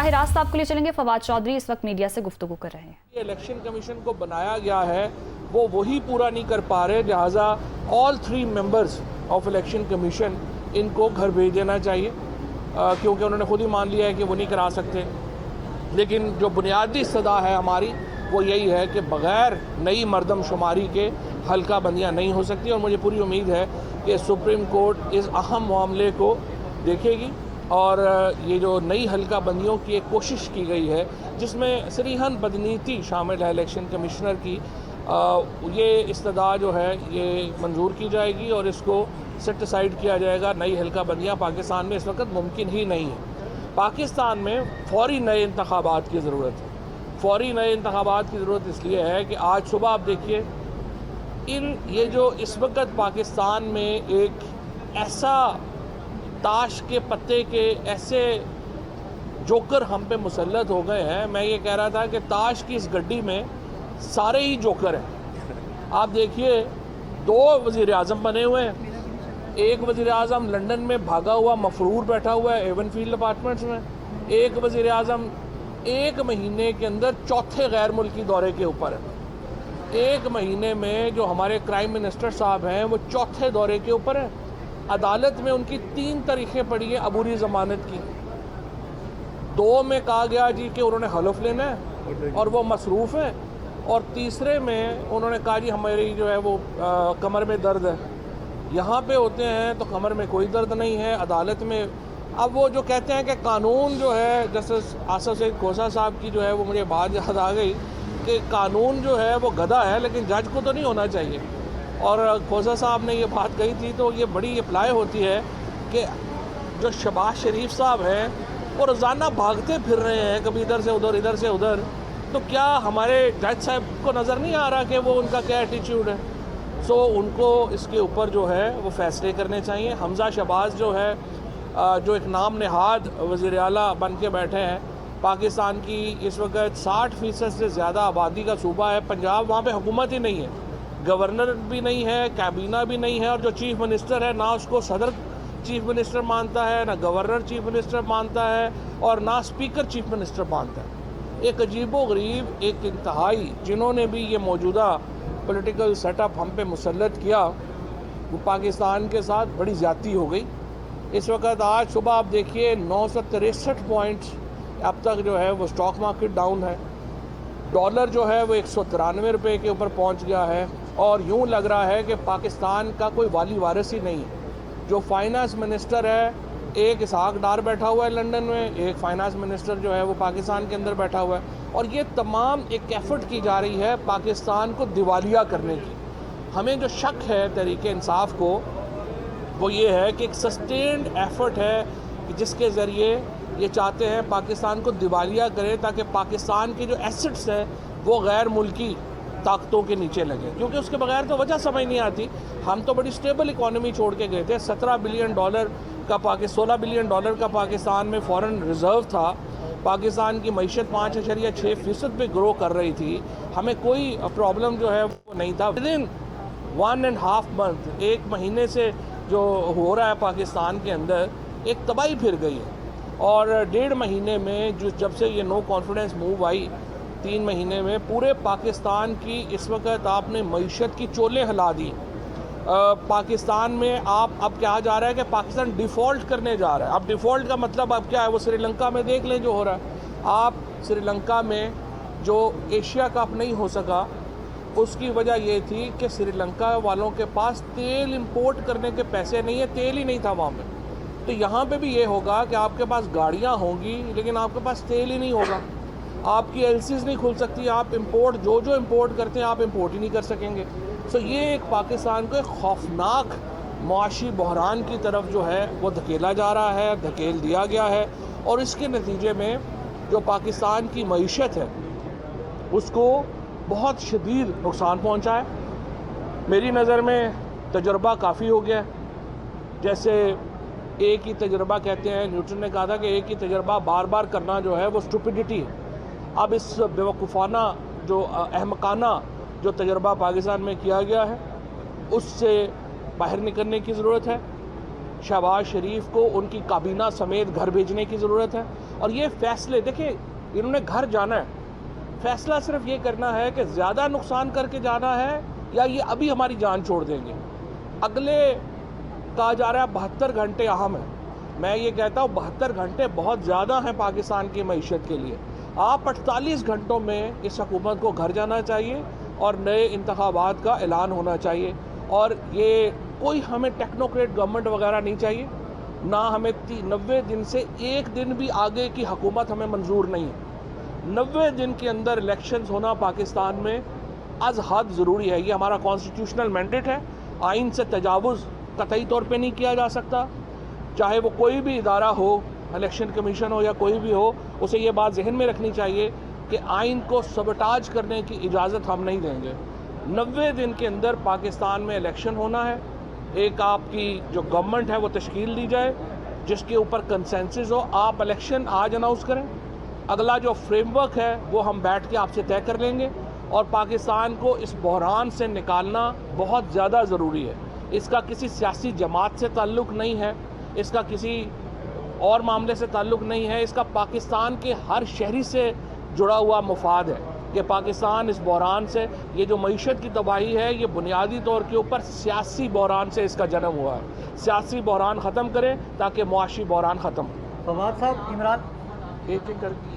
राह रास्त आपके लिए चलेंगे। फवाद चौधरी इस वक्त मीडिया से गुफ्तगू कर रहे हैं। इलेक्शन कमीशन को बनाया गया है वो वही पूरा नहीं कर पा रहे, लिहाजा all 3 members of election commission इनको घर भेज देना चाहिए, क्योंकि उन्होंने खुद ही मान लिया है कि वो नहीं करा सकते। लेकिन जो बुनियादी सदा है हमारी वो यही है कि बग़ैर नई मरदमशुमारी के हल्का बंदियाँ नहीं हो सकती, और मुझे पूरी उम्मीद है कि सुप्रीम कोर्ट इस अहम मामले को देखेगी और ये जो नई हल्का बंदियों की एक कोशिश की गई है जिसमें सरीहन बदनीति शामिल है इलेक्शन कमिश्नर की, ये इस्तदा जो है ये मंजूर की जाएगी और इसको सेट असाइड किया जाएगा। नई हल्का बंदियाँ पाकिस्तान में इस वक्त मुमकिन ही नहीं है। पाकिस्तान में फ़ौरी नए इंतखाबात की ज़रूरत है। फ़ौरी नए इंतखाबात की ज़रूरत इसलिए है कि आज सुबह आप देखिए ये जो इस वक्त पाकिस्तान में एक ऐसा ताश के पत्ते के ऐसे जोकर हम पे मुसल्लत हो गए हैं। मैं ये कह रहा था कि ताश की इस गड्डी में सारे ही जोकर हैं। आप देखिए 2 वज़ीर आज़म बने हुए हैं। एक वज़ीर आज़म लंदन में भागा हुआ मफरूर बैठा हुआ है एवन फील्ड अपार्टमेंट्स में। एक वज़ीर आज़म 1 महीने के अंदर चौथे गैर मुल्की दौरे के ऊपर है। 1 महीने में जो हमारे क्राइम मिनिस्टर साहब हैं वो चौथे दौरे के ऊपर है। अदालत में उनकी 3 तारीखें पड़ी हैं अबूरी ज़मानत की। 2 में कहा गया जी कि उन्होंने हलफ लेना है और वो मसरूफ़ है, और तीसरे में उन्होंने कहा जी हमारी जो है वो कमर में दर्द है। यहाँ पे होते हैं तो कमर में कोई दर्द नहीं है, अदालत में। अब वो जो कहते हैं कि कानून जो है, जस्टिस आसफ सईद खोसा साहब की जो है वो मुझे बात याद आ गई कि कानून जो है वो गधा है लेकिन जज को तो नहीं होना चाहिए। और खोसा साहब ने ये बात कही थी तो ये बड़ी अप्लाई होती है कि जो शहबाज शरीफ साहब हैं वो रोज़ाना भागते फिर रहे हैं कभी इधर से उधर इधर से उधर, तो क्या हमारे जज साहब को नज़र नहीं आ रहा कि वो उनका क्या एटीट्यूड है? सो उनको इसके ऊपर जो है वो फ़ैसले करने चाहिए। हमज़ा शहबाज जो है जो एक नाम नहाद वज़ीर आला बन के बैठे हैं, पाकिस्तान की इस वक्त 60% से ज़्यादा आबादी का सूबा है पंजाब, वहाँ पे हुकूमत ही नहीं है, गवर्नर भी नहीं है, कैबिना भी नहीं है, और जो चीफ़ मिनिस्टर है ना उसको सदर चीफ़ मिनिस्टर मानता है, ना गवर्नर चीफ़ मिनिस्टर मानता है, और ना स्पीकर चीफ़ मिनिस्टर मानता है। एक अजीबो गरीब, एक इंतहाई जिन्होंने भी ये मौजूदा पॉलिटिकल सेटअप हम पे मुसल्लत किया, वो पाकिस्तान के साथ बड़ी ज़्यादती हो गई। इस वक्त आज सुबह आप देखिए 963 पॉइंट्स अब तक जो है वो स्टॉक मार्केट डाउन है। डॉलर जो है वो 193 रुपये के ऊपर पहुंच गया है, और यूं लग रहा है कि पाकिस्तान का कोई वाली वारिस ही नहीं है। जो फाइनेंस मिनिस्टर है, एक इसहाक डार बैठा हुआ है लंदन में, एक फाइनेंस मिनिस्टर जो है वो पाकिस्तान के अंदर बैठा हुआ है, और ये तमाम एक एफ़र्ट की जा रही है पाकिस्तान को दिवालिया करने की। हमें जो शक है तहरीक इंसाफ को वो ये है कि एक सस्टेन्ड एफ़र्ट है कि जिसके ज़रिए ये चाहते हैं पाकिस्तान को दिवालिया करें ताकि पाकिस्तान के जो एसेट्स हैं वो गैर मुल्की ताकतों के नीचे लगे, क्योंकि उसके बगैर तो वजह समझ नहीं आती। हम तो बड़ी स्टेबल इकॉनमी छोड़ के गए थे। 16 बिलियन डॉलर का पाकिस्तान में फ़ॉरेन रिज़र्व था। पाकिस्तान की मईशत 5.6% पे ग्रो कर रही थी। हमें कोई प्रॉब्लम जो है वो नहीं था। विदिन 1.5 मंथ, 1 महीने से जो हो रहा है पाकिस्तान के अंदर, एक तबाही फिर गई है। और 1.5 महीने में जो जब से ये नो कॉन्फिडेंस मूव आई, 3 महीने में पूरे पाकिस्तान की इस वक्त आपने मईशत की चोलें हिला दी। पाकिस्तान में अब क्या जा रहा है कि पाकिस्तान डिफ़ॉल्ट करने जा रहा है। अब डिफ़ॉल्ट का मतलब अब क्या है, वो श्रीलंका में देख लें जो हो रहा है। आप श्रीलंका में जो एशिया कप नहीं हो सका उसकी वजह ये थी कि श्रीलंका वालों के पास तेल इंपोर्ट करने के पैसे नहीं है, तेल ही नहीं था वहाँ पे। तो यहाँ पे भी ये होगा कि आपके पास गाड़ियाँ होंगी लेकिन आपके पास तेल ही नहीं होगा, आपकी एलसीज नहीं खुल सकती, आप इंपोर्ट जो इंपोर्ट करते हैं आप इंपोर्ट ही नहीं कर सकेंगे। सो ये एक पाकिस्तान को एक खौफनाक मुआशी बहरान की तरफ जो है वो धकेला जा रहा है, धकेल दिया गया है, और इसके नतीजे में जो पाकिस्तान की मईशत है उसको बहुत शदीद नुकसान पहुँचा है। मेरी नज़र में तजुर्बा काफ़ी हो गया है। जैसे एक ही तजुर्बा कहते हैं, न्यूटन ने कहा था कि एक ही तजुर्बा बार बार करना जो है वो स्टुपिडिटी है। अब इस बेवकूफ़ाना जो अहमकाना जो तजुर्बा पाकिस्तान में किया गया है उससे बाहर निकलने की ज़रूरत है। शहबाज शरीफ को उनकी काबीना समेत घर भेजने की ज़रूरत है। और ये फैसले देखिए, इन्होंने घर जाना है, फैसला सिर्फ ये करना है कि ज़्यादा नुकसान करके जाना है या ये अभी हमारी जान छोड़ देंगे। अगले कहा जा रहा है 72 घंटे अहम है। मैं ये कहता हूँ 72 घंटे बहुत ज़्यादा हैं पाकिस्तान की मईशत के लिए। आप 48 घंटों में इस हुकूमत को घर जाना चाहिए और नए इंतखाबात का ऐलान होना चाहिए। और ये कोई हमें टेक्नोक्रेट गवर्नमेंट वगैरह नहीं चाहिए, ना हमें 90 दिन से एक दिन भी आगे की हुकूमत हमें मंजूर नहीं है। 90 दिन के अंदर इलेक्शंस होना पाकिस्तान में अज़ हद ज़रूरी है। ये हमारा कॉन्स्टिट्यूशनल मैंडेट है। आइन से तजावुज़ कतई तौर पे नहीं किया जा सकता, चाहे वो कोई भी इदारा हो, इलेक्शन कमीशन हो या कोई भी हो, उसे ये बात जहन में रखनी चाहिए कि आइन को सबटाज करने की इजाज़त हम नहीं देंगे। 90 दिन के अंदर पाकिस्तान में इलेक्शन होना है। एक आपकी जो गवर्नमेंट है वो तश्कील दी जाए जिसके ऊपर कंसेंसस हो। आप इलेक्शन आज अनाउंस करें, अगला जो फ्रेमवर्क है वो हम बैठ के आपसे तय कर लेंगे। और पाकिस्तान को इस बहरान से निकालना बहुत ज़्यादा ज़रूरी है। इसका किसी सियासी जमात से ताल्लुक़ नहीं है, इसका किसी और मामले से ताल्लुक़ नहीं है, इसका पाकिस्तान के हर शहरी से जुड़ा हुआ मुफाद है कि पाकिस्तान इस बहरान से, ये जो मईशत की तबाही है ये बुनियादी तौर के ऊपर सियासी बहरान से इसका जन्म हुआ है। सियासी बहरान ख़त्म करें ताकि मुआशी बहरान ख़त्म हो। फवाद साहब, इमरान एक एक करके